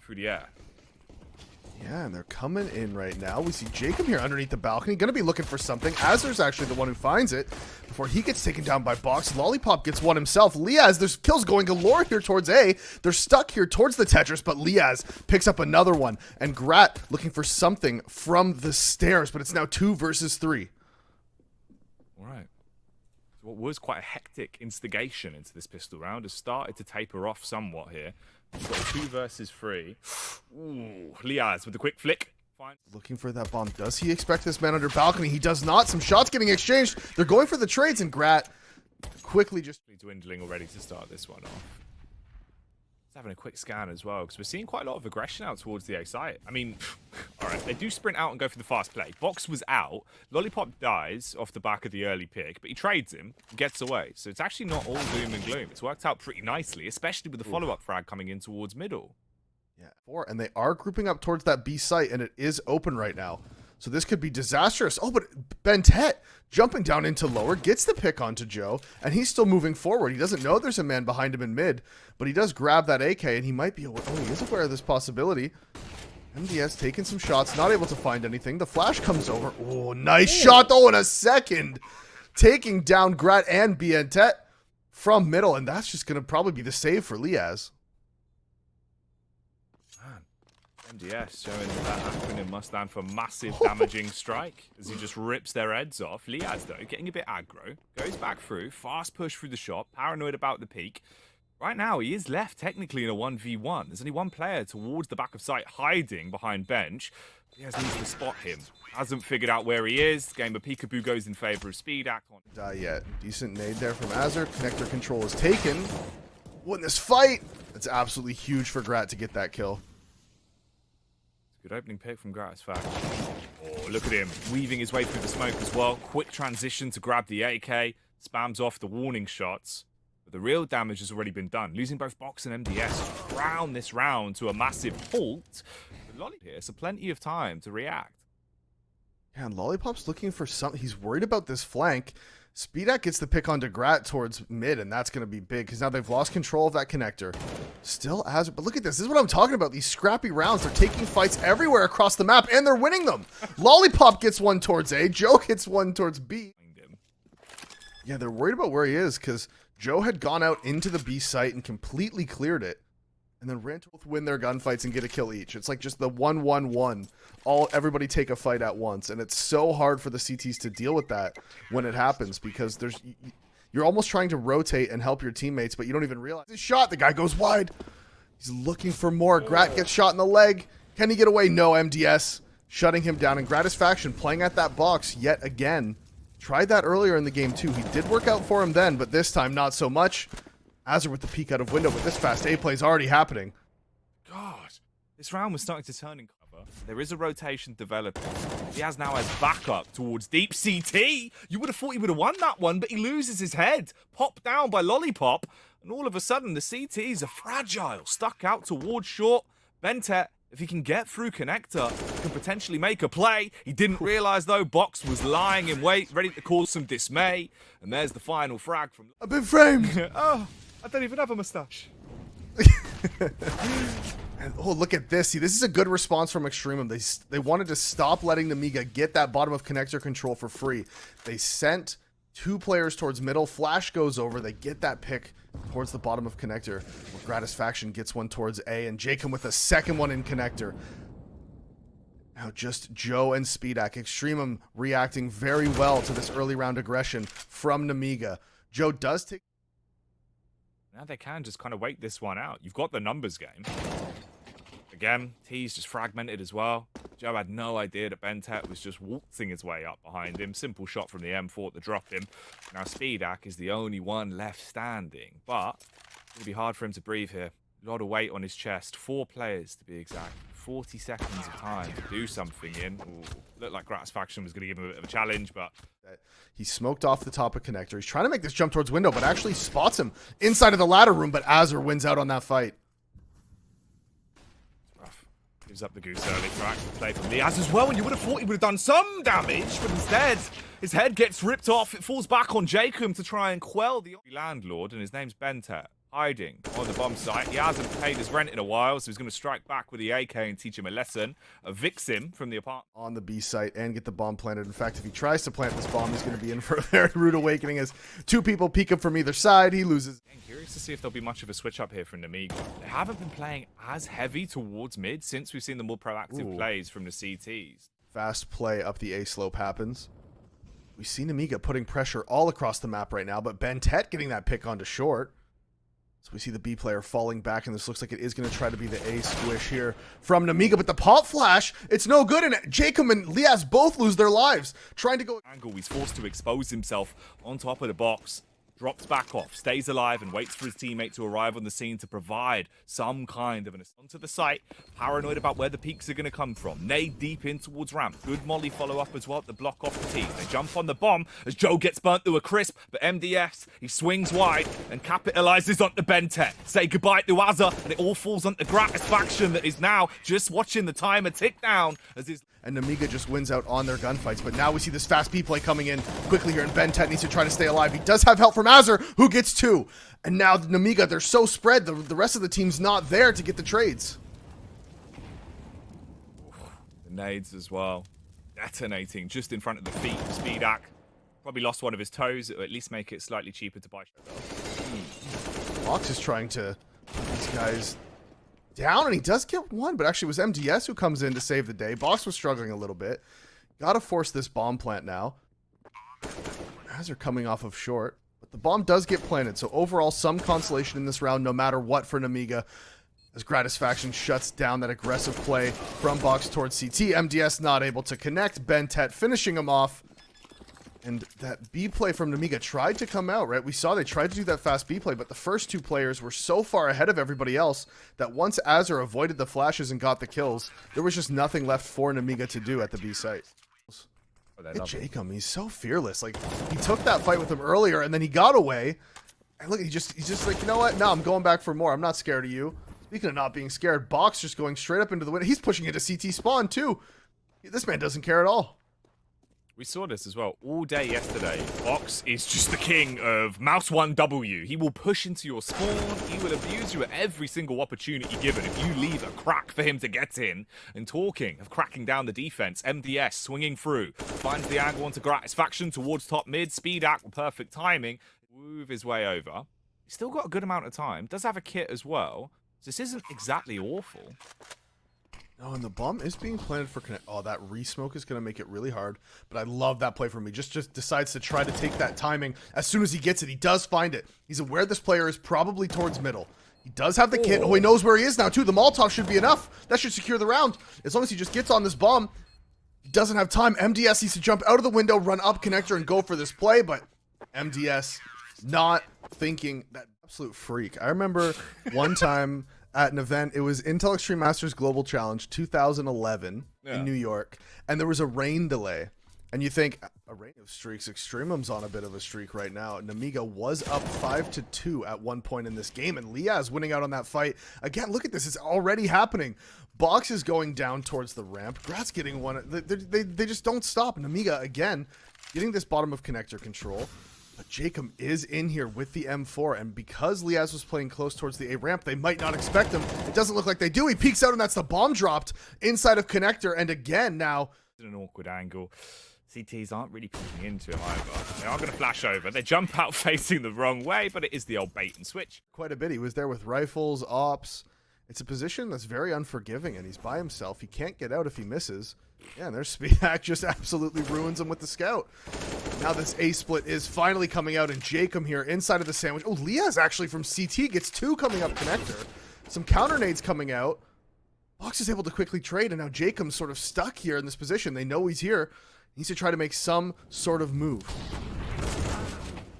Through the air. Yeah, and they're coming in right now. We see jkaem here underneath the balcony, gonna be looking for something. Azur's actually the one who finds it before he gets taken down by Box. Lollipop gets one himself. Liazz, there's kills going galore here towards A. They're stuck here towards the Tetris, but Liazz picks up another one. And Grat looking for something from the stairs, but it's now 2 versus 3. All right. So what was quite a hectic instigation into this pistol round has started to taper off somewhat here. We've got 2 versus 3. Ooh, Liazz with the quick flick. Fine. Looking for that bomb. Does he expect this man under balcony? He does not. Some shots getting exchanged. They're going for the trades, and Grat quickly just dwindling already to start this one off. Just having a quick scan as well, because we're seeing quite a lot of aggression out towards the A site. I mean, all right, they do sprint out and go for the fast play. Box was out. Lollipop dies off the back of the early pick, but he trades him and gets away. So it's actually not all doom and gloom. It's worked out pretty nicely, especially with the follow-up frag coming in towards middle. Yeah, 4, and they are grouping up towards that B site, and it is open right now. So this could be disastrous. Oh, but BnTeT jumping down into lower, gets the pick onto Joe, and he's still moving forward. He doesn't know there's a man behind him in mid, but he does grab that AK, and he might be aware. Oh, he is aware of this possibility. MDS taking some shots, not able to find anything. The flash comes over. Oh, nice shot, though, in a second. Taking down Grat and BnTeT from middle, and that's just going to probably be the save for Liazz. MDS showing that acronym must stand for massive damaging strike as he just rips their heads off. Liazz, though, getting a bit aggro, goes back through, fast push through the shop, paranoid about the peak. Right now, he is left technically in a 1v1. There's only one player towards the back of site hiding behind bench. Liazz needs to spot him. Hasn't figured out where he is. Game of peekaboo goes in favor of speedak. Die yet. Decent nade there from Azur. Connector control is taken. Win this fight. That's absolutely huge for Grat to get that kill. Good opening pick from Gratisfaction. Oh, look at him, weaving his way through the smoke as well. Quick transition to grab the AK, spams off the warning shots. But the real damage has already been done, losing both Box and MDS. Round this round to a massive halt. But Lollipop here, so plenty of time to react. Yeah, and Lollipop's looking for something. He's worried about this flank. speedak gets the pick onto Grat towards mid, and that's going to be big because now they've lost control of that connector. Still Azur, but look at this. This is what I'm talking about. These scrappy rounds. They're taking fights everywhere across the map, and they're winning them. Lollipop gets one towards A. Joe gets one towards B. Yeah, they're worried about where he is because Joe had gone out into the B site and completely cleared it. And then ran to win their gunfights and get a kill each. It's like just the 1-1-1. Everybody take a fight at once. And it's so hard for the CTs to deal with that when it happens because you're almost trying to rotate and help your teammates, but you don't even realize. This shot, the guy goes wide. He's looking for more. Grat gets shot in the leg. Can he get away? No, MDS shutting him down. And Gratisfaction playing at that box yet again. Tried that earlier in the game too. He did work out for him then, but this time not so much. Azur with the peek out of window, but this fast A play is already happening. God, this round was starting to turn in cover. There is a rotation developing. Liazz now has backup towards deep CT. You would have thought he would have won that one, but he loses his head. Popped down by Lollipop, and all of a sudden the CTs are fragile, stuck out towards short. BnTeT, if he can get through connector, can potentially make a play. He didn't realize though, Box was lying in wait, ready to cause some dismay. And there's the final frag from... I've been framed! Oh, I don't even have a mustache. And, oh, look at this. See, this is a good response from EXTREMUM. They wanted to stop letting Nemiga get that bottom of connector control for free. They sent 2 players towards middle. Flash goes over. They get that pick towards the bottom of connector. Gratisfaction gets one towards A, and jkaem with a second one in connector. Now just Joe and speedak. EXTREMUM reacting very well to this early round aggression from Nemiga. Joe does take... Now they can just kind of wait this one out. You've got the numbers game. Again, T's just fragmented as well. Joe had no idea that BnTeT was just waltzing his way up behind him. Simple shot from the M4 to drop him. Now speedak is the only one left standing. But it's going to be hard for him to breathe here. A lot of weight on his chest. 4 players to be exact. 40 seconds of time to do something in. Ooh, looked like Gratisfaction was going to give him a bit of a challenge, but... He smoked off the top of connector. He's trying to make this jump towards window, but actually spots him inside of the ladder room, but Azur wins out on that fight. Rough. Gives up the goose early. Proactive play from Liazz as well, and you would have thought he would have done some damage, but instead, his head gets ripped off. It falls back on jkaem to try and quell the landlord, and his name's BnTeT. hiding on the bomb site. He hasn't paid his rent in a while, so he's going to strike back with the AK and teach him a lesson. Evict him from the apartment. On the B site and get the bomb planted. In fact, if he tries to plant this bomb, he's going to be in for a very rude awakening as two people peek him from either side. He loses. I'm curious to see if there'll be much of a switch up here from Nemiga. They haven't been playing as heavy towards mid since we've seen the more proactive plays from the CTs. Fast play up the A slope happens. We see Nemiga putting pressure all across the map right now, but BnTeT getting that pick onto short. So we see the B player falling back, and this looks like it is going to try to be the A squish here from Nemiga, but the pop flash, it's no good, and jkaem and Liazz both lose their lives. Trying to go... Angle, he's forced to expose himself on top of the box. Drops back off, stays alive, and waits for his teammate to arrive on the scene to provide some kind of an assault to the site. Paranoid about where the peaks are going to come from. Nade deep in towards ramp. Good molly follow-up as well to block off the team. They jump on the bomb as Joe gets burnt to a crisp, but MDS, he swings wide and capitalizes onto BnTeT. Say goodbye to Azza, and it all falls onto Gratisfaction that is now just watching the timer tick down as his... And Nemiga just wins out on their gunfights. But now we see this fast B play coming in quickly here, and BnTeT needs to try to stay alive. He does have help from Azza, who gets 2. And now Nemiga, they're so spread, the rest of the team's not there to get the trades. The nades as well. Detonating just in front of the feet of speedak. Probably lost one of his toes, or at least make it slightly cheaper to buy. Vox is trying to put these guys down, and he does get one, but actually it was MDS who comes in to save the day. Box was struggling a little bit. Gotta force this bomb plant now. As they're coming off of short, but the bomb does get planted, so overall some consolation in this round no matter what for Nemiga, as Gratisfaction shuts down that aggressive play from Box towards CT. MDS not able to connect. BnTeT finishing him off. And that B play from Nemiga tried to come out, right? We saw they tried to do that fast B play, but the first 2 players were so far ahead of everybody else that once Azza avoided the flashes and got the kills, there was just nothing left for Nemiga to do at the B site. jkaem, he's so fearless. Like, he took that fight with him earlier and then he got away. And look, he's just like, you know what? No, I'm going back for more. I'm not scared of you. Speaking of not being scared, Box just going straight up into the window. He's pushing into CT spawn too. This man doesn't care at all. We saw this as well all day yesterday. Box is just the king of mouse 1W. He will push into your spawn. He will abuse you at every single opportunity given if you leave a crack for him to get in. And talking of cracking down the defense, MDS swinging through. Finds the angle onto Gratisfaction towards top mid. speedak with perfect timing. Move his way over. He's still got a good amount of time. Does have a kit as well. So this isn't exactly awful. Oh, and the bomb is being planted for connect. Oh, that re-smoke is going to make it really hard. But I love that play from me. Just decides to try to take that timing. As soon as he gets it, he does find it. He's aware this player is probably towards middle. He does have the kit. Oh, he knows where he is now, too. The Molotov should be enough. That should secure the round. As long as he just gets on this bomb. He doesn't have time. MDS needs to jump out of the window, run up connector, and go for this play. But MDS not thinking. That absolute freak. I remember one time at an event, it was Intel Extreme Masters Global Challenge 2011 in New York, and there was a rain delay. And you think, a rain of streaks, EXTREMUM's on a bit of a streak right now. Nemiga was up 5-2 at one point in this game, and Liazz winning out on that fight. Again, look at this, it's already happening. Box is going down towards the ramp. Grat's getting one. They just don't stop. Nemiga, again, getting this bottom of connector control. But jkaem is in here with the M4, and because Liazz was playing close towards the A ramp, they might not expect him. It doesn't look like they do. He peeks out, and that's the bomb dropped inside of connector, and again now... In an awkward angle. CTs aren't really peeking into him either. They are going to flash over. They jump out facing the wrong way, but it is the old bait and switch. Quite a bit. He was there with rifles, ops. It's a position that's very unforgiving, and he's by himself. He can't get out if he misses. Yeah, and their speedak just absolutely ruins him with the scout. Now this A split is finally coming out, and jkaem here inside of the sandwich. Oh, Liazz actually from CT gets 2 coming up connector. Some counter nades coming out. Box is able to quickly trade, and now jkaem's sort of stuck here in this position. They know he's here. He needs to try to make some sort of move.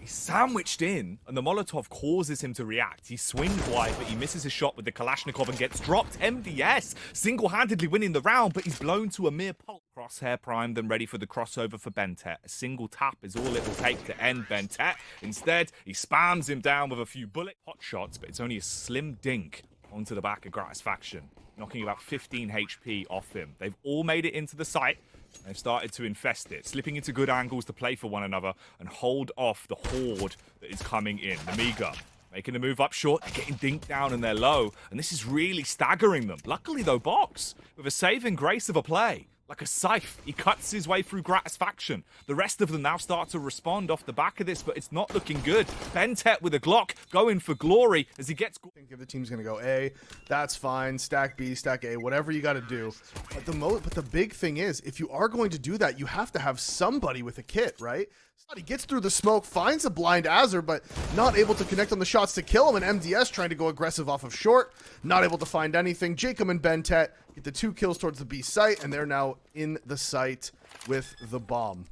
He's sandwiched in, and the Molotov causes him to react. He swings wide, but he misses his shot with the Kalashnikov and gets dropped. MDS single-handedly winning the round, but he's blown to a mere pulp. Crosshair primed and ready for the crossover for BnTeT. A single tap is all it will take to end BnTeT. Instead, he spams him down with a few bullet pot shots, but it's only a slim dink onto the back of Gratisfaction, knocking about 15 HP off him. They've all made it into the site. They've started to infest it, slipping into good angles to play for one another and hold off the horde that is coming in. Nemiga making a move up short. They're getting dinked down and they're low. And this is really staggering them. Luckily, though, Box, with a saving grace of a play, like a scythe, he cuts his way through Gratisfaction. The rest of them now start to respond off the back of this, but it's not looking good. BnTeT with a Glock going for glory as he gets... I think if the team's going to go A, that's fine. Stack B, stack A, whatever you got to do. But the big thing is, if you are going to do that, you have to have somebody with a kit, right? He gets through the smoke, finds a blind Azure, but not able to connect on the shots to kill him. And MDS trying to go aggressive off of short, not able to find anything. jkaem and BnTeT get the 2 kills towards the B site, and they're now in the site with the bomb.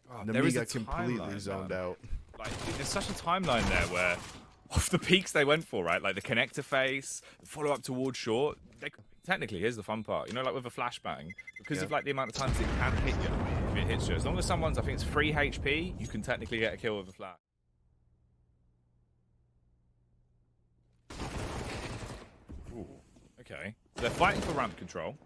Oh, Nemiga completely zoned out. Like, there's such a timeline there where off the peaks they went for, right? Like the connector face, the follow up towards short. Technically, here's the fun part. You know, like with a flashbang, because of like the amount of times it can hit you, if it hits you, as long as someone's, I think it's 3 HP, you can technically get a kill with a flash. Ooh, okay. So they're fighting for ramp control.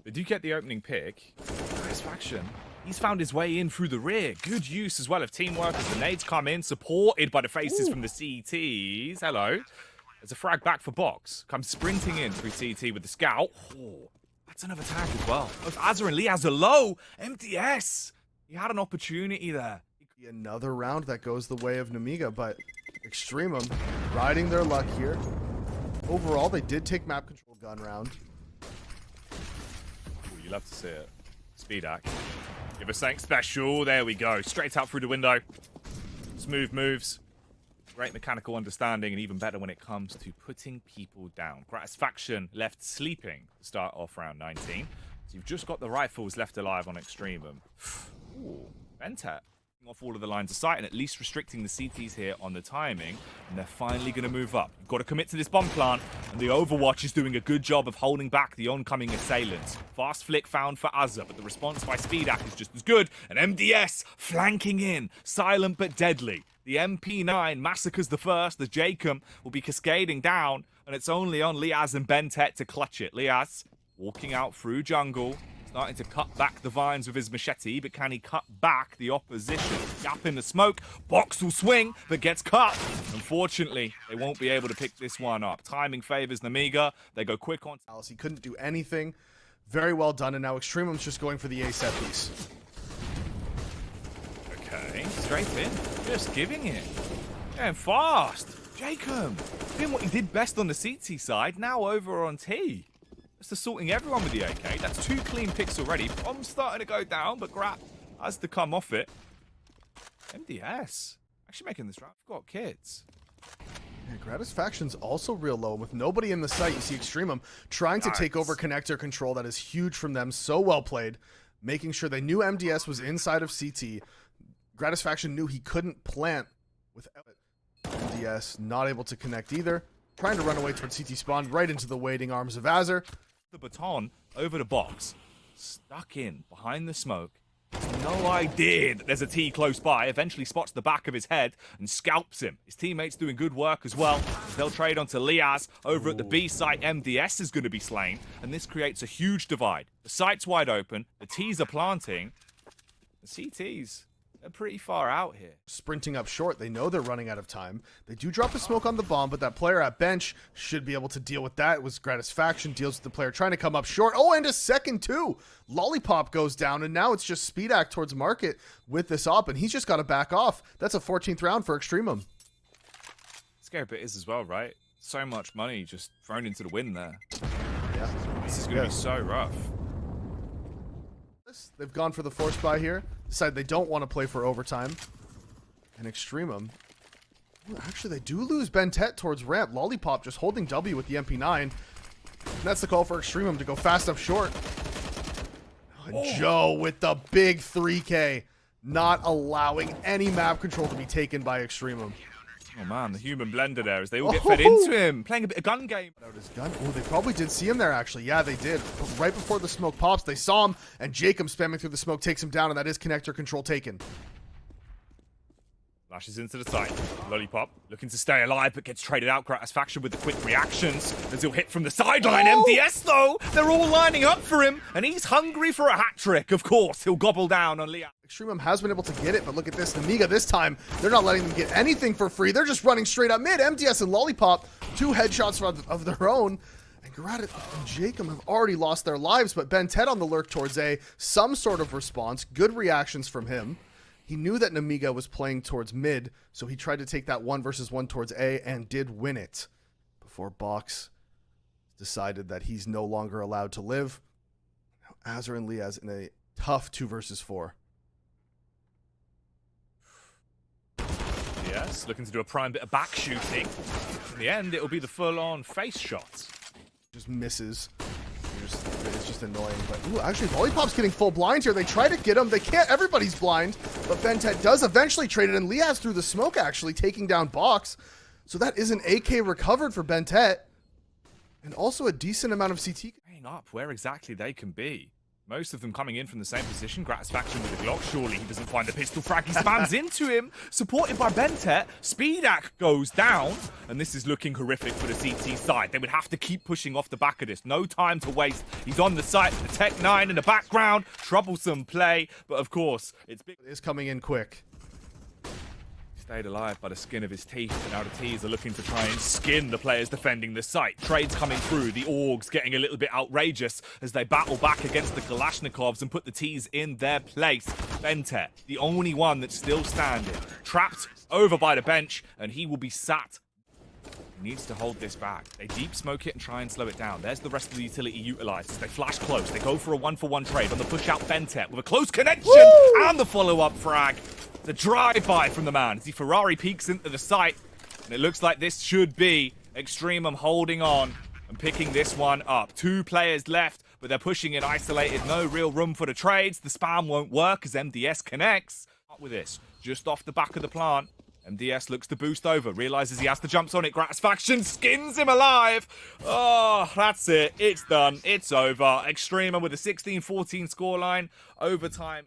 They do get the opening pick. Gratisfaction, he's found his way in through the rear. Good use as well of teamwork as the nades come in, supported by the faces from the CTs. Hello. There's a frag back for Box. Comes sprinting in through CT with the scout. Oh, that's another tag as well. Both Azure and Liazz are low. MDS. He had an opportunity there. Another round that goes the way of Nemiga, but EXTREMUM riding their luck here. Overall, they did take map control gun round. Ooh, you love to see it. Speedak. Give us something special. There we go. Straight out through the window. Smooth moves. Great mechanical understanding, and even better when it comes to putting people down. Gratisfaction left sleeping to start off round 19. So you've just got the rifles left alive on EXTREMUM. Ooh, BnTeT off all of the lines of sight and at least restricting the CTs here on the timing. And they're finally going to move up. You've got to commit to this bomb plant, and the Overwatch is doing a good job of holding back the oncoming assailants. Fast flick found for Azure, but the response by speedak is just as good. And MDS flanking in, silent but deadly. The MP9 massacres the first. The jkaem will be cascading down, and it's only on Liazz and BnTeT to clutch it. Liazz walking out through jungle, starting to cut back the vines with his machete, but can he cut back the opposition? Gap in the smoke. Box will swing, but gets cut. Unfortunately, they won't be able to pick this one up. Timing favors Nemiga. They go quick on. He couldn't do anything. Very well done, and now EXTREMUM's just going for the A set piece. Okay, straight in. Just giving it. Going fast. jkaem doing what he did best on the CT side, now over on T. Just assaulting everyone with the AK. That's 2 clean picks already. Bomb's starting to go down, but Grat has to come off it. MDS. Actually making this round. I've got kids. Yeah, Gratisfaction's also real low. With nobody in the site, you see EXTREMUM trying to take over connector control. That is huge from them. So well played. Making sure they knew MDS was inside of CT. Gratisfaction knew he couldn't plant without it. MDS not able to connect either. Trying to run away towards CT spawn, right into the waiting arms of Azure. The baton over the Box. Stuck in behind the smoke. No idea that there's a T close by. Eventually spots the back of his head and scalps him. His teammates doing good work as well. They'll trade onto Liazz. Over at the B site, MDS is going to be slain. And this creates a huge divide. The site's wide open. The T's are planting. The CTs, they're pretty far out here. Sprinting up short. They know they're running out of time. They do drop a smoke on the bomb, but that player at bench should be able to deal with that. It was Gratisfaction deals with the player trying to come up short. Oh, and a second too. Lollipop goes down, and now it's just speedak towards market with this op, and he's just got to back off. That's a 14th round for EXTREMUM. Scary bit is as well, right? So much money just thrown into the wind there. Yeah. This is going to be so rough. They've gone for the force buy here. Decide they don't want to play for overtime. And EXTREMUM. Ooh, actually, they do lose BnTeT towards ramp. Lollipop just holding W with the MP9. And that's the call for EXTREMUM to go fast up short. And Joe with the big 3K. Not allowing any map control to be taken by EXTREMUM. Oh man, the human blender there as they all get fed into him. Playing a bit of gun game. Out his gun. Oh, they probably did see him there, actually. Yeah, they did. But right before the smoke pops, they saw him, and jkaem spamming through the smoke takes him down, and that is connector control taken. Lashes into the side. Lollipop looking to stay alive, but gets traded out. Gratisfaction with the quick reactions as he'll hit from the sideline. MDS, though, they're all lining up for him, and he's hungry for a hat trick. Of course, he'll gobble down on Liazz. EXTREMUM has been able to get it, but look at this. Nemiga this time, they're not letting them get anything for free. They're just running straight up mid. MDS and Lollipop, 2 headshots of their own. And Gratis and jkaem have already lost their lives, but BnTeT on the lurk towards A, some sort of response, good reactions from him. He knew that Nemiga was playing towards mid, so he tried to take that 1 versus 1 towards A and did win it before Box decided that he's no longer allowed to live. Now Azur and Liazz in a tough 2 versus 4. Yes, looking to do a prime bit of back shooting. In the end, it'll be the full-on face shots. Just misses. It's just annoying. But ooh, actually, Lollipop's getting full blind here. They try to get him. They can't. Everybody's blind. But BnTeT does eventually trade it, and Liazz through the smoke actually taking down Box. So that is an AK recovered for BnTeT. And also a decent amount of CT. Weighing up where exactly they can be. Most of them coming in from the same position. Gratisfaction with a Glock. Surely he doesn't find the pistol frag. He spams into him. Supported by BnTeT. speedak goes down. And this is looking horrific for the CT side. They would have to keep pushing off the back of this. No time to waste. He's on the site. The Tech 9 in the background. Troublesome play. But of course, it's big. It is coming in quick. Stayed alive by the skin of his teeth, and now the T's are looking to try and skin the players defending the site. Trades coming through, the Orgs getting a little bit outrageous as they battle back against the Kalashnikovs and put the T's in their place. BnTeT, the only one that's still standing, trapped over by the bench, and he will be sat. He needs to hold this back. They deep smoke it and try and slow it down. There's the rest of the utility utilized as they flash close. They go for a 1-for-1 trade on the push out BnTeT with a close connection. Woo! And the follow-up frag. The drive-by from the man as he Ferrari peeks into the site. And it looks like this should be EXTREMUM holding on and picking this one up. 2 players left, but they're pushing it isolated. No real room for the trades. The spam won't work as MDS connects. Up with this, just off the back of the plant. MDS looks to boost over, realizes he has to jump on it. Gratisfaction skins him alive. Oh, that's it. It's done. It's over. EXTREMUM with a 16-14 scoreline. Overtime.